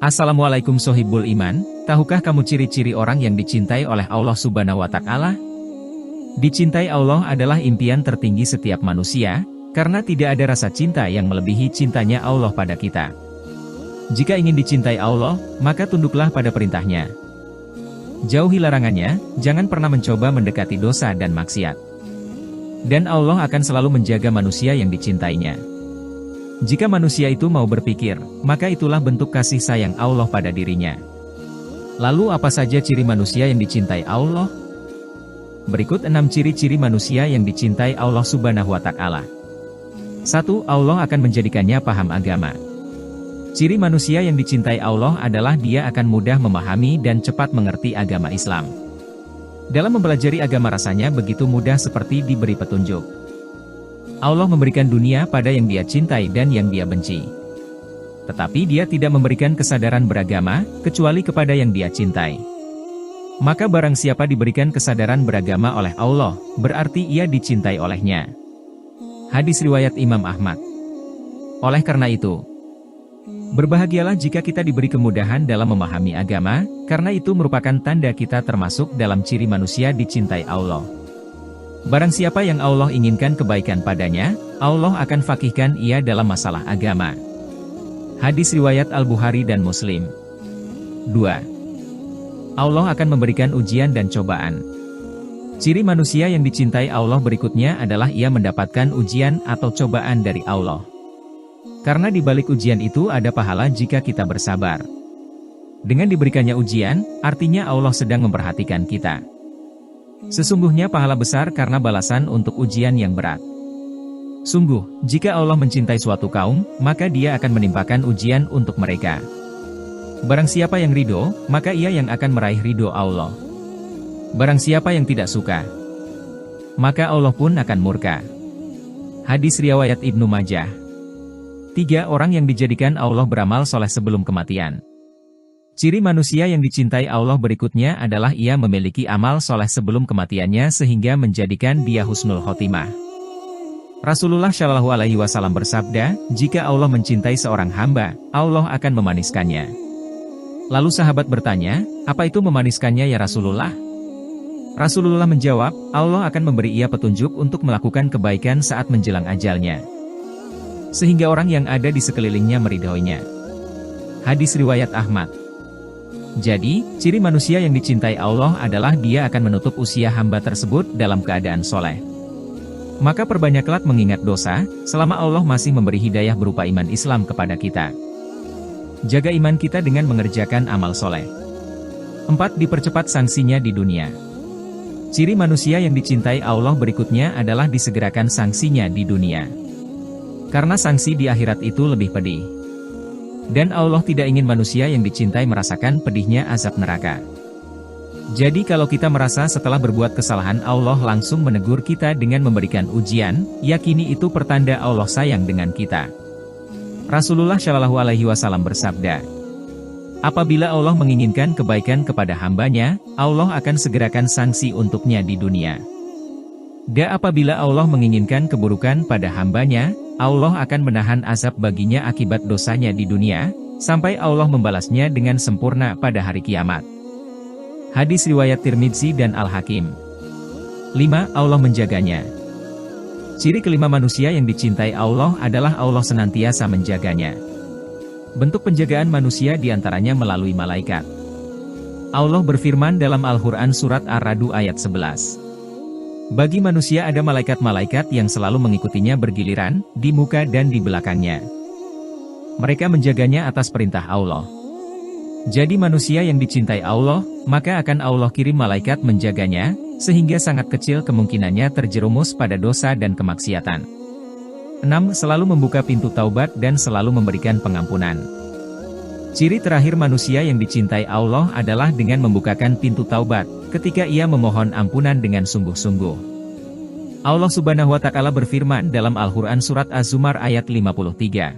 Assalamualaikum Sohibul Iman, tahukah kamu ciri-ciri orang yang dicintai oleh Allah Subhanahu wa Ta'ala? Dicintai Allah adalah impian tertinggi setiap manusia, karena tidak ada rasa cinta yang melebihi cintanya Allah pada kita. Jika ingin dicintai Allah, maka tunduklah pada perintahnya. Jauhi larangannya, jangan pernah mencoba mendekati dosa dan maksiat. Dan Allah akan selalu menjaga manusia yang dicintainya. Jika manusia itu mau berpikir, maka itulah bentuk kasih sayang Allah pada dirinya. Lalu apa saja ciri manusia yang dicintai Allah? Berikut 6 ciri-ciri manusia yang dicintai Allah Subhanahu wa Ta'ala. 1. Allah akan menjadikannya paham agama. Ciri manusia yang dicintai Allah adalah dia akan mudah memahami dan cepat mengerti agama Islam. Dalam mempelajari agama rasanya begitu mudah seperti diberi petunjuk. Allah memberikan dunia pada yang dia cintai dan yang dia benci. Tetapi dia tidak memberikan kesadaran beragama, kecuali kepada yang dia cintai. Maka barang siapa diberikan kesadaran beragama oleh Allah, berarti ia dicintai olehnya. Hadis riwayat Imam Ahmad. Oleh karena itu, berbahagialah jika kita diberi kemudahan dalam memahami agama, karena itu merupakan tanda kita termasuk dalam ciri manusia dicintai Allah. Barang siapa yang Allah inginkan kebaikan padanya, Allah akan fakihkan ia dalam masalah agama. Hadis riwayat Al-Bukhari dan Muslim. 2. Allah akan memberikan ujian dan cobaan. Ciri manusia yang dicintai Allah berikutnya adalah ia mendapatkan ujian atau cobaan dari Allah. Karena di balik ujian itu ada pahala jika kita bersabar. Dengan diberikannya ujian, artinya Allah sedang memperhatikan kita. Sesungguhnya pahala besar karena balasan untuk ujian yang berat. Sungguh, jika Allah mencintai suatu kaum, maka dia akan menimpakan ujian untuk mereka. Barang siapa yang ridho, maka ia yang akan meraih ridho Allah. Barang siapa yang tidak suka, maka Allah pun akan murka. Hadis riwayat Ibnu Majah. 3. Orang yang dijadikan Allah beramal soleh sebelum kematian. Ciri manusia yang dicintai Allah berikutnya adalah ia memiliki amal soleh sebelum kematiannya sehingga menjadikan dia husnul khotimah. Rasulullah Shallallahu Alaihi Wasallam bersabda, jika Allah mencintai seorang hamba, Allah akan memaniskannya. Lalu sahabat bertanya, apa itu memaniskannya ya Rasulullah? Rasulullah menjawab, Allah akan memberi ia petunjuk untuk melakukan kebaikan saat menjelang ajalnya, sehingga orang yang ada di sekelilingnya meridhoinya. Hadis riwayat Ahmad. Jadi, ciri manusia yang dicintai Allah adalah dia akan menutup usia hamba tersebut dalam keadaan soleh. Maka perbanyaklah mengingat dosa, selama Allah masih memberi hidayah berupa iman Islam kepada kita. Jaga iman kita dengan mengerjakan amal soleh. 4. Dipercepat sanksinya di dunia. Ciri manusia yang dicintai Allah berikutnya adalah disegerakan sanksinya di dunia. Karena sanksi di akhirat itu lebih pedih. Dan Allah tidak ingin manusia yang dicintai merasakan pedihnya azab neraka. Jadi kalau kita merasa setelah berbuat kesalahan Allah langsung menegur kita dengan memberikan ujian, yakini itu pertanda Allah sayang dengan kita. Rasulullah Shallallahu Alaihi Wasallam bersabda, apabila Allah menginginkan kebaikan kepada hambanya, Allah akan segerakan sanksi untuknya di dunia. Dan apabila Allah menginginkan keburukan pada hambanya, Allah akan menahan azab baginya akibat dosanya di dunia, sampai Allah membalasnya dengan sempurna pada hari kiamat. Hadis riwayat Tirmidzi dan Al-Hakim. 5. Allah menjaganya. Ciri kelima manusia yang dicintai Allah adalah Allah senantiasa menjaganya. Bentuk penjagaan manusia diantaranya melalui malaikat. Allah berfirman dalam Al-Quran surat Ar-Ra'd ayat 11. Bagi manusia ada malaikat-malaikat yang selalu mengikutinya bergiliran, di muka dan di belakangnya. Mereka menjaganya atas perintah Allah. Jadi manusia yang dicintai Allah, maka akan Allah kirim malaikat menjaganya, sehingga sangat kecil kemungkinannya terjerumus pada dosa dan kemaksiatan. 6. Selalu membuka pintu taubat dan selalu memberikan pengampunan. Ciri terakhir manusia yang dicintai Allah adalah dengan membukakan pintu taubat, ketika ia memohon ampunan dengan sungguh-sungguh. Allah Subhanahu wa Ta'ala berfirman dalam Al-Quran surat Az-Zumar ayat 53.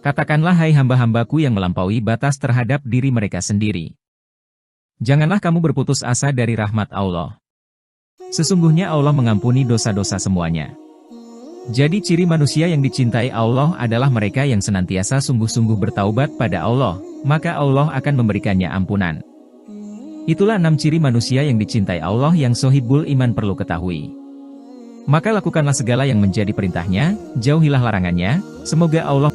Katakanlah hai hamba-hambaku yang melampaui batas terhadap diri mereka sendiri. Janganlah kamu berputus asa dari rahmat Allah. Sesungguhnya Allah mengampuni dosa-dosa semuanya. Jadi ciri manusia yang dicintai Allah adalah mereka yang senantiasa sungguh-sungguh bertaubat pada Allah, maka Allah akan memberikannya ampunan. Itulah 6 ciri manusia yang dicintai Allah yang sohibul iman perlu ketahui. Maka lakukanlah segala yang menjadi perintahnya, jauhilah larangannya, semoga Allah